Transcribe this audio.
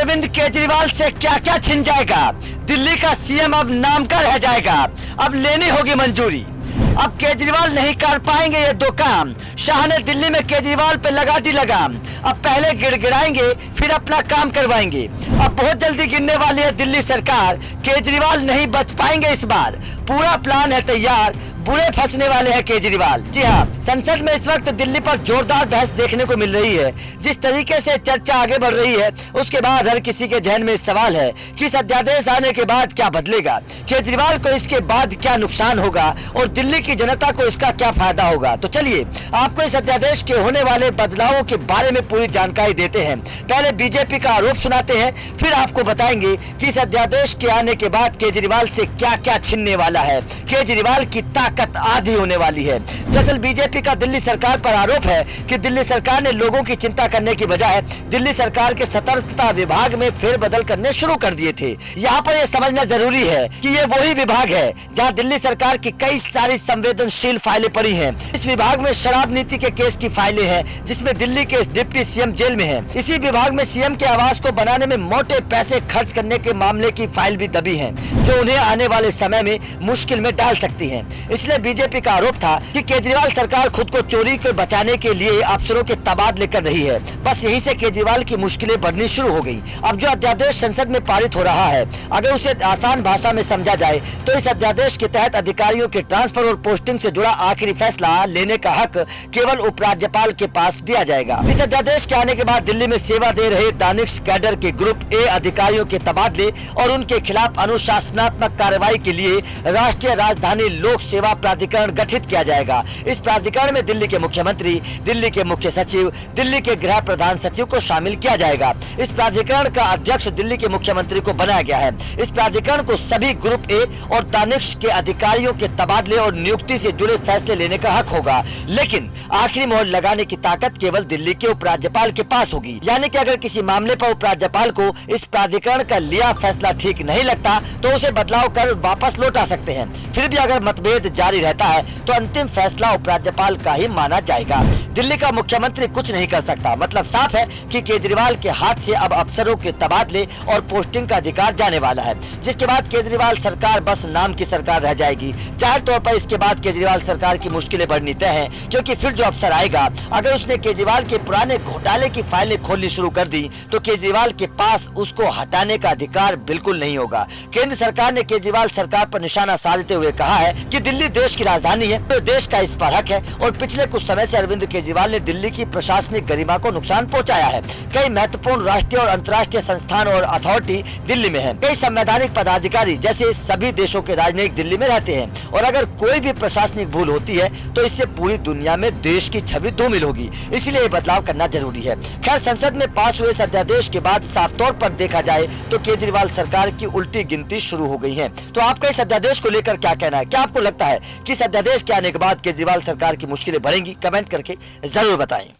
अरविंद केजरीवाल से क्या क्या छिन जाएगा। दिल्ली का सीएम अब नाम का रह जाएगा। अब लेनी होगी मंजूरी। अब केजरीवाल नहीं कर पाएंगे ये दो काम। शाह ने दिल्ली में केजरीवाल पे लगा दी लगाम। अब पहले गिड़गिड़ाएंगे फिर अपना काम करवाएंगे। अब बहुत जल्दी गिरने वाली है दिल्ली सरकार। केजरीवाल नहीं बच पाएंगे इस बार। पूरा प्लान है तैयार, बुरे फंसने वाले हैं केजरीवाल। जी हाँ, संसद में इस वक्त दिल्ली पर जोरदार बहस देखने को मिल रही है। जिस तरीके से चर्चा आगे बढ़ रही है उसके बाद हर किसी के जहन में सवाल है कि इस अध्यादेश आने के बाद क्या बदलेगा, केजरीवाल को इसके बाद क्या नुकसान होगा और दिल्ली की जनता को इसका क्या फायदा होगा। तो चलिए आपको इस अध्यादेश के होने वाले बदलावों के बारे में पूरी जानकारी देते हैं। पहले बीजेपी का आरोप सुनाते हैं, फिर आपको बताएंगे कि इस अध्यादेश के आने के बाद केजरीवाल से क्या क्या छिनने वाला है। केजरीवाल की ताकत आधी होने वाली है। दरअसल बीजेपी का दिल्ली सरकार पर आरोप है कि दिल्ली सरकार ने लोगों की चिंता करने की बजाय दिल्ली सरकार के सतर्कता विभाग में फेरबदल करने शुरू कर दिए थे। यहाँ पर यह समझना जरूरी है कि ये वही विभाग है जहाँ दिल्ली सरकार की कई सारी संवेदनशील फाइलें पड़ी हैं। इस विभाग में शराब नीति के केस की फाइलें हैं जिसमें दिल्ली के डिप्टी सीएम जेल में है। इसी विभाग में सीएम के आवास को बनाने में मोटे पैसे खर्च करने के मामले की फाइल भी दबी है जो उन्हें आने वाले समय में मुश्किल में डाल सकती है। इसलिए बीजेपी का आरोप था कि केजरीवाल सरकार खुद को चोरी को बचाने के लिए अफसरों के तबादले कर रही है। बस यही से केजरीवाल की मुश्किलें बढ़नी शुरू हो गई। अब जो अध्यादेश संसद में पारित हो रहा है, अगर उसे आसान भाषा में समझा जाए तो इस अध्यादेश के तहत अधिकारियों के ट्रांसफर और पोस्टिंग से जुड़ा आखिरी फैसला लेने का हक केवल उपराज्यपाल के पास दिया जाएगा। इस अध्यादेश के आने के बाद दिल्ली में सेवा दे रहे दानिश कैडर के ग्रुप ए अधिकारियों के तबादले और उनके खिलाफ अनुशासनात्मक कार्रवाई के लिए राष्ट्रीय राजधानी लोक सेवा प्राधिकरण गठित किया जाएगा। इस प्राधिकरण में दिल्ली के मुख्यमंत्री, दिल्ली के मुख्य सचिव, दिल्ली के गृह प्रधान सचिव को शामिल किया जाएगा। इस प्राधिकरण का अध्यक्ष दिल्ली के मुख्यमंत्री को बनाया गया है। इस प्राधिकरण को सभी ग्रुप ए और दानिश के अधिकारियों के तबादले और नियुक्ति से जुड़े फैसले लेने का हक होगा, लेकिन आखिरी मोहर लगाने की ताकत केवल दिल्ली के उपराज्यपाल के पास होगी। यानी कि अगर किसी मामले पर उपराज्यपाल को इस प्राधिकरण का लिया फैसला ठीक नहीं लगता तो उसे बदलाव कर वापस लौटा सकते हैं। फिर भी अगर मतभेद जारी रहता है तो अंतिम फैसला उपराज्यपाल का ही माना जाएगा। दिल्ली का मुख्यमंत्री कुछ नहीं कर सकता। मतलब साफ है कि केजरीवाल के हाथ से अब अफसरों के तबादले और पोस्टिंग का अधिकार जाने वाला है, जिसके बाद केजरीवाल सरकार बस नाम की सरकार रह जाएगी। जाहिर तौर पर इसके बाद केजरीवाल सरकार की मुश्किलें बढ़नी तय हैं, क्योंकि फिर जो अफसर आएगा अगर उसने केजरीवाल के पुराने घोटाले की फाइलें खोलनी शुरू कर दी तो केजरीवाल के पास उसको हटाने का अधिकार बिल्कुल नहीं होगा। केंद्र सरकार ने केजरीवाल सरकार पर निशाना साधते हुए कहा है कि दिल्ली देश की राजधानी है तो देश का इस पर हक है और पिछले कुछ समय से अरविंद केजरीवाल ने दिल्ली की प्रशासनिक गरिमा को नुकसान पहुंचाया है। कई महत्वपूर्ण राष्ट्रीय और अंतर्राष्ट्रीय संस्थान और अथॉरिटी दिल्ली में है। कई संवैधानिक पदाधिकारी जैसे सभी देशों के राजनयिक दिल्ली में रहते हैं और अगर कोई भी प्रशासनिक भूल होती है तो इससे पूरी दुनिया में देश की छवि धूमिल होगी। इसलिए बदलाव करना जरूरी है। खैर, संसद में पास हुए इस अध्यादेश के बाद साफ तौर पर देखा जाए तो केजरीवाल सरकार की उल्टी गिनती शुरू हो गई है। तो आपका इस अध्यादेश को लेकर क्या कहना है? क्या आपको लगता है कि इस अध्यादेश के आने के बाद केजरीवाल सरकार की मुश्किलें बढ़ेंगी? कमेंट करके जरूर बताएं।